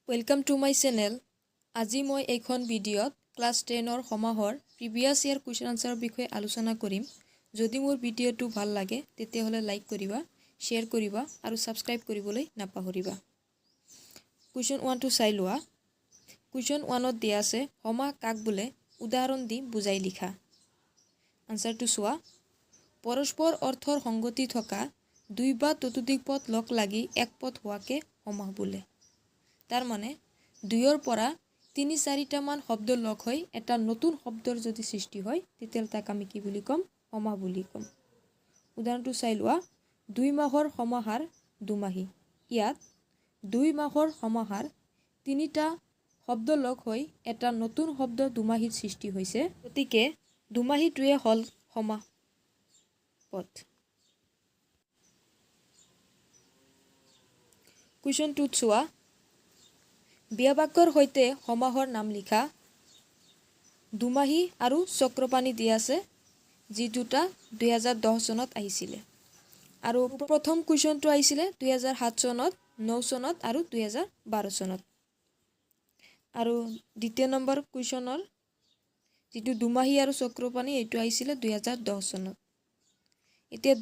Welcome to my channel. আজি মই এইখন ভিডিঅ'ত ক্লাছ 10ৰ সমাহৰ প্ৰিভিয়াছ ইয়াৰ কুৱেশ্যন আনসাৰৰ বিষয়ে আলোচনা কৰিম। যদি মোৰ ভিডিঅ'টো ভাল লাগে তেতিয়াহ'লে লাইক কৰিবা, শ্বেয়াৰ কৰিবা আৰু সাবস্ক্ৰাইব কৰিবলৈ নাপাহৰিবা। কুৱেশ্যন 1টো চাই লোৱা। কুৱেশ্যন 1ত দিয়া আছে সমাহ কাক বোলে উদাহৰণ দি বুজাই লিখা। আনসাৰটো চোৱা। পৰস্পৰ অৰ্থৰ সংগতি থকা দুই বা ততোধিক পদ লগ লাগি এক পদ হোৱাকে সমাহ বোলে। তাৰ মানে দুইৰ পৰা ৩-৪টা মান শব্দ লগ হৈ এটা নতুন শব্দৰ যদি সৃষ্টি হয় তেতিয়াহ'লে তাক আমি কি বুলি ক'ম? সমাহ বুলি ক'ম। উদাহৰণটো চাই লোৱা। ২ মাহৰ সমাহাৰ দুমাহী। ইয়াত ২ মাহৰ সমাহাৰ ৩টা শব্দ লগ হৈ এটা নতুন শব্দ দুমাহীৰ সৃষ্টি হৈছে। গতিকে দুমাহীটোৱে হ'ল সমাহ পদ। কুৱেশ্যন 2ত চোৱা। বিয়া বাক্যৰ সৈতে সমাহৰ নাম লিখা। দুমাহী আৰু চক্ৰপাণী দিয়া আছে, যি দুটা 2010 চনত আহিছিলে। আৰু প্ৰথম কুৱেশ্যনটো আহিছিলে 2007 চনত, 9 চনত আৰু 2012 চনত। আৰু দ্বিতীয় নম্বৰ কুৱেশ্যনৰ যিটো দুমাহী আৰু চক্ৰপাণী এইটো আহিছিলে 2010 চনত। এতিয়া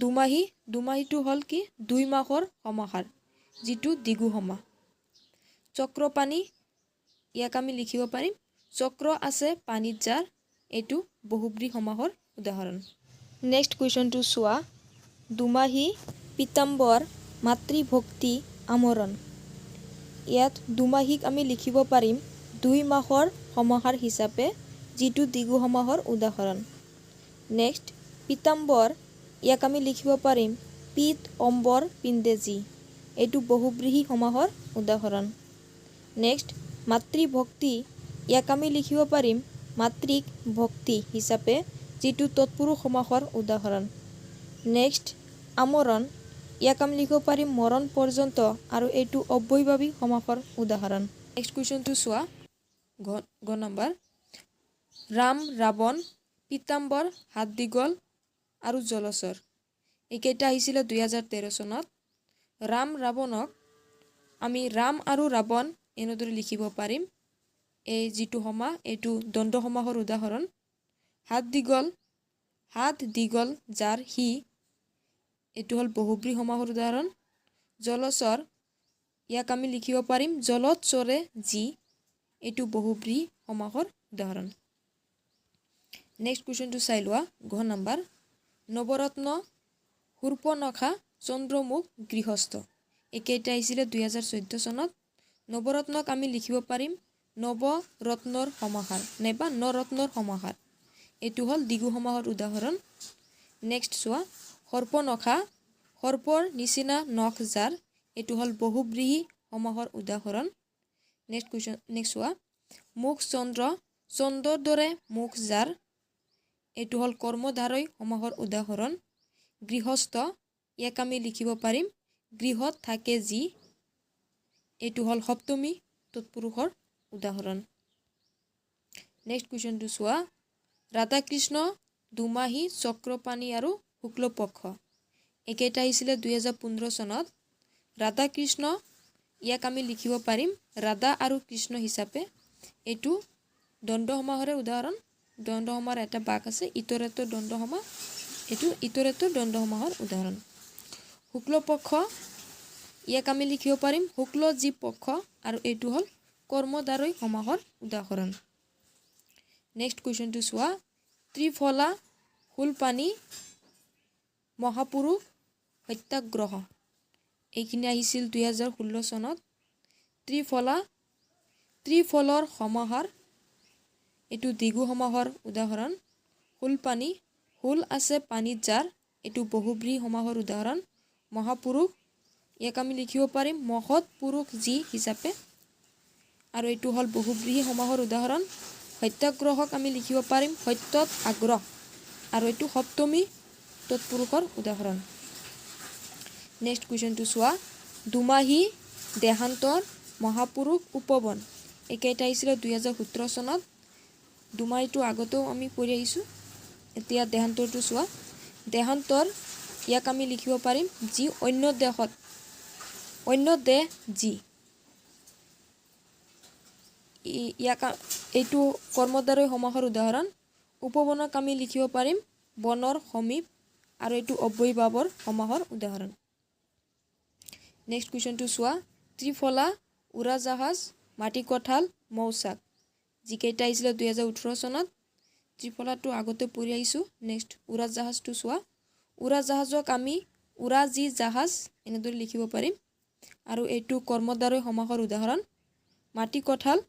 দুমাহীটো হ'ল কি? ২ মাহৰ সমাহাৰ, যিটো দ্বিগু সমাহ। চক্ৰপাণী, ইয়াক আমি লিখিব পাৰিম চক্ৰ আছে পানীত যাৰ, এইটো বহুব্ৰীহি সমাহৰ উদাহৰণ। নেক্সট কুৱেশ্যনটো চোৱা। দুমাহী, পীতাম্বৰ, মাতৃভক্তি, আমৰণ। ইয়াত দুমাহীক আমি লিখিব পাৰিম ২ মাহৰ সমাহাৰ হিচাপে, যিটো দ্বিগু সমাহৰ উদাহৰণ। নেক্সট পীতাম্বৰ, ইয়াক আমি লিখিব পাৰিম পীত অম্বৰ পিন্ধে যি, এইটো বহুব্ৰীহি সমাহৰ উদাহৰণ। নেক্সট মাতৃভক্তি, ইয়াক আমি লিখিব পাৰিম মাতৃক ভক্তি হিচাপে, যিটো তৎপুৰুষ সমাসৰ উদাহৰণ। নেক্সট আমৰণ, ইয়াক আমি লিখিব পাৰিম মৰণ পৰ্যন্ত, আৰু এইটো অব্যয়ভাৱী সমাসৰ উদাহৰণ। নেক্সট কুৱেশ্যনটো চোৱা। গ নম্বৰ। ৰাম, ৰাৱণ, পীতাম্বৰ, হাত দীঘল আৰু জলচৰ। এইকেইটা আহিছিলে 2013 চনত। ৰাম ৰাৱণক আমি ৰাম আৰু ৰাৱণ এনেদৰে লিখিব পাৰিম। এই যিটো সমাহ এইটো দ্বন্দ্ব সমাহৰ উদাহৰণ। হাত দীঘল যাৰ সি, এইটো হ'ল বহুব্ৰীহি সমাহৰ উদাহৰণ। জলচৰ, ইয়াক আমি লিখিব পাৰিম জলত চৰে যি, এইটো বহুব্ৰীহি সমাহৰ উদাহৰণ। নেক্সট কুৱেশ্যনটো চাই লোৱা। ঘ নম্বৰ। নৱৰত্ন, শূৰ্পণখা, চন্দ্ৰমুখ, গৃহস্থ। এইকেইটা আহিছিলে 2014 চনত। নৱৰত্নক আমি লিখিব পাৰিম নৱৰত্নৰ সমাহাৰ নাইবা নৰত্নৰ সমাহাৰ, এইটো হ'ল দ্বিগু সমাহৰ উদাহৰণ। নেক্সট চোৱা। শূৰ্পণখা, সৰ্পৰ নিচিনা নখ যাৰ, এইটো হ'ল বহুব্ৰীহি সমাহৰ উদাহৰণ। নেক্সট চোৱা। মুখ চন্দ্ৰ, চন্দ্ৰৰ দৰে মুখ যাৰ, এইটো হ'ল কৰ্মধাৰয় সমাহৰ উদাহৰণ। গৃহস্থ, ইয়াক আমি লিখিব পাৰিম গৃহত থাকে যি, এইটো হ'ল সপ্তমী তৎপুৰুষৰ উদাহৰণ। নেক্সট কুৱেশ্যনটো চোৱা। ৰাধাকৃষ্ণ, দুমাহী, চক্ৰপাণী আৰু শুক্লপক্ষ। এইকেইটা আহিছিলে 2015 চনত। ৰাধাকৃষ্ণ, ইয়াক আমি লিখিব পাৰিম ৰাধা আৰু কৃষ্ণ হিচাপে, এইটো দ্বন্দ্ব সমাহৰে উদাহৰণ। দ্বন্দ্ব সমাহৰ এটা ভাগ আছে ইতৰেত্তৰ দ্বন্দ্ব সমাহ, এইটো ইতৰেত্তৰ দ্বন্দ্ব সমাহৰ উদাহৰণ। শুক্লপক্ষ, ইয়াক আমি লিখিব পাৰিম শুক্ল যি পক্ষ, আৰু এইটো হ'ল কৰ্মধাৰয় সমাহৰ উদাহৰণ। নেক্সট কুৱেশ্যনটো চোৱা। ত্ৰিফলা, শূলপাণি, মহাপুৰুষ, সত্যাগ্ৰহ। এইখিনি আহিছিল 2016 চনত। ত্ৰিফলৰ সমাহাৰ, এইটো দ্বিগু সমাহৰ উদাহৰণ। শূলপাণি, শূল আছে পানীত যাৰ, এইটো বহুব্ৰীহি সমাহৰ উদাহৰণ। মহাপুৰুষ, ইয়াক আমি লিখিব পাৰিম মহৎ পুৰুষ যি হিচাপে, আৰু এইটো হ'ল বহুব্ৰীহি সমাহৰ উদাহৰণ। সত্যাগ্ৰহক আমি লিখিব পাৰিম সত্যত আগ্ৰহ, আৰু এইটো সপ্তমী তৎপুৰুষৰ উদাহৰণ। নেক্সট কুৱেশ্যনটো চোৱা। দুমাহী, দেহান্তৰ, মহাপুৰুষ, উপবন। এইকেইটা আহিছিলে 2017 চনত। দুমাহীটো আগতেও আমি পঢ়ি আহিছোঁ। এতিয়া দেহান্তৰটো চোৱা। দেহান্তৰ, ইয়াক আমি লিখিব পাৰিম যি অন্য দেহ যি, ইয়াক এইটো কৰ্মদ্বাৰয় সমাসৰ উদাহৰণ উপবনক আমি লিখিব পাৰিম বনৰ সমীপ আৰু এইটো অব্যয়ভাৱৰ সমাসৰ উদাহৰণ নেক্সট কুৱেশ্যনটো চোৱা ত্ৰিফলা উৰাজাহাজ মাটি কঁঠাল মৌচাক যিকেইটা আহিছিলে 2018 চনত ত্ৰিফলাটো আগতে পঢ়ি আহিছোঁ নেক্সট উৰাজাহাজটো চোৱা উৰাজাহাজক আমি উৰা যি জাহাজ এনেদৰে লিখিব পাৰিম আৰু এইটো কৰ্মদ্বাৰয় সমাসৰ উদাহৰণ মাটি কঁঠাল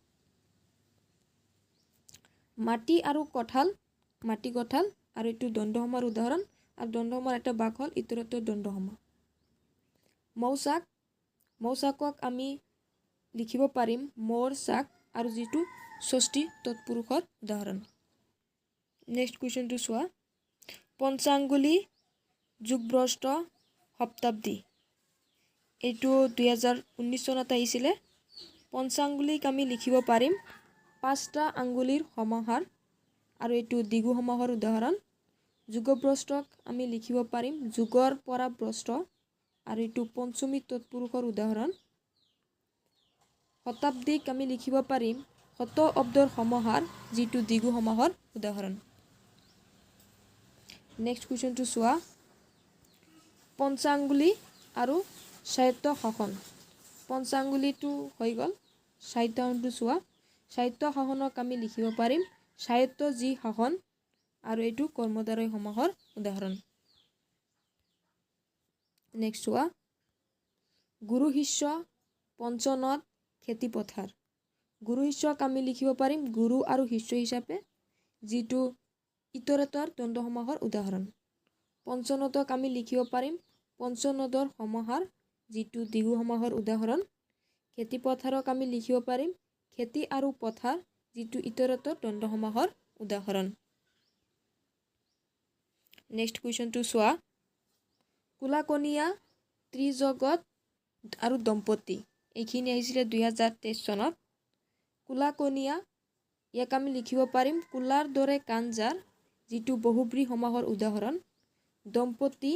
মাটি আৰু কঁঠাল আৰু এইটো দ্বন্দ্বসমাৰ উদাহৰণ আৰু দ্বন্দ্বসমাৰ এটা বাক হ'ল ইতৰত্বৰ দ্বন্দ্বসমা মৌচাকক আমি লিখিব পাৰিম মোৰ চাক আৰু যিটো ষষ্ঠী তৎপুৰুষৰ উদাহৰণ নেক্সট কুৱেশ্যনটো চোৱা পঞ্চাংগুলি যুগভ্ৰষ্ট শতাব্দী এইটো 2019 চনত আহিছিলে পঞ্চাংগুলিক আমি লিখিব পাৰিম পাঁচটা আঙ্গুলিৰ সমাহাৰ আৰু এইটো দ্বিগু সমাসৰ উদাহৰণ যুগভ্ৰষ্টক আমি লিখিব পাৰিম যুগৰ পৰা ভ্ৰষ্ট আৰু এইটো পঞ্চমী তৎপুৰুষৰ উদাহৰণ শতাব্দীক আমি লিখিব পাৰিম শত অব্দৰ সমাহাৰ যিটো দ্বিগু সমাসৰ উদাহৰণ নেক্সট কুৱেশ্যনটো চোৱা পঞ্চাংগুলি আৰু সাহিত্য শাসন পঞ্চাংগুলিটো হৈ গ'ল সাহিত্যটো চোৱা সাহিত্য শাসনক আমি লিখিব পাৰিম সাহিত্য যি শাসন আৰু এইটো কৰ্মদ্বাৰয় সমাসৰ উদাহৰণ নেক্সট চোৱা গুৰু শিষ্য পঞ্চনত খেতি পথাৰ গুৰু শিষ্যক আমি লিখিব পাৰিম গুৰু আৰু শিষ্য হিচাপে যিটো ইতৰেতৰ দ্বন্দ্ব সমাসৰ উদাহৰণ পঞ্চনদক আমি লিখিব পাৰিম পঞ্চনদৰ সমাহাৰ যিটো দ্বিগু সমাসৰ উদাহৰণ খেতি পথাৰক আমি লিখিব পাৰিম খেতি আৰু পথাৰ যিটো ইতৰেতৰ দ্বন্দ্ব সমাসৰ উদাহৰণ নেক্সট কুৱেশ্যনটো চোৱা কুলাকণীয়া ত্ৰিজগত আৰু দম্পতী এইখিনি আহিছিলে 2023 চনত কুলাকণীয়া ইয়াক আমি লিখিব পাৰিম কুলাৰ দৰে কাঞ্জাৰ যিটো বহুব্ৰী সমাসৰ উদাহৰণ দম্পতী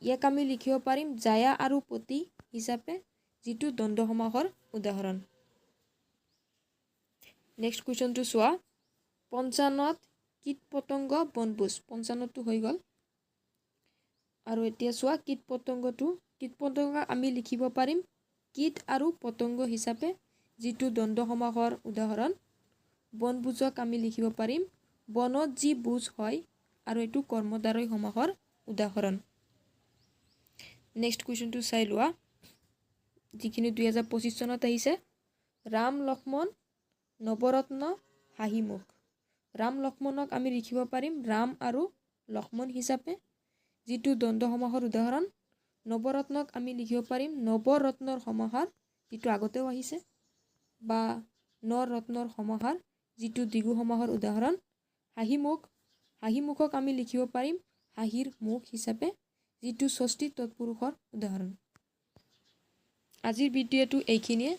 ইয়াক আমি লিখিব পাৰিম জায়া আৰু পতি হিচাপে যিটো দ্বন্দ্ব সমাসৰ উদাহৰণ নেক্সট কুৱেশ্যনটো চোৱা পঞ্চানত কীট পতংগ বনভোজ পঞ্চানতটো হৈ গ'ল আৰু এতিয়া চোৱা কীট পতংগ আমি লিখিব পাৰিম কীট আৰু পতংগ হিচাপে যিটো দ্বন্দ্ব সমাসৰ উদাহৰণ বনভোজক আমি লিখিব পাৰিম বনত যি ভোজ হয় আৰু এইটো কৰ্মদ্বাৰয় সমাসৰ উদাহৰণ নেক্সট কুৱেশ্যনটো চাই লোৱা যিখিনি 2025 চনত আহিছে ৰাম লক্ষ্মণ নৱৰত্ন হাঁহিমুখ ৰাম লক্ষ্মণক আমি লিখিব পাৰিম ৰাম আৰু লক্ষ্মণ হিচাপে যিটো দ্বন্দ্ব সমাসৰ উদাহৰণ নৱৰত্নক আমি লিখিব পাৰিম নৱৰত্নৰ সমাহাৰ যিটো আগতেও আহিছে বা নৰত্নৰ সমাহাৰ যিটো দ্বিগু সমাসৰ উদাহৰণ হাঁহিমুখক আমি লিখিব পাৰিম হাঁহিৰ মুখ হিচাপে যিটো ষষ্ঠী তৎপুৰুষৰ উদাহৰণ আজিৰ ভিডিঅ'টো এইখিনিয়ে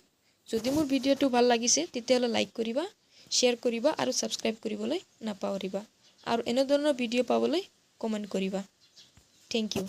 যদি মোৰ ভিডিঅ'টো ভাল লাগিছে তেতিয়াহ'লে লাইক কৰিবা শ্বেয়াৰ কৰিবা আৰু ছাবস্ক্ৰাইব কৰিবলৈ নাপাহৰিবা আৰু এনেধৰণৰ ভিডিঅ' পাবলৈ কমেণ্ট কৰিবা থেংক ইউ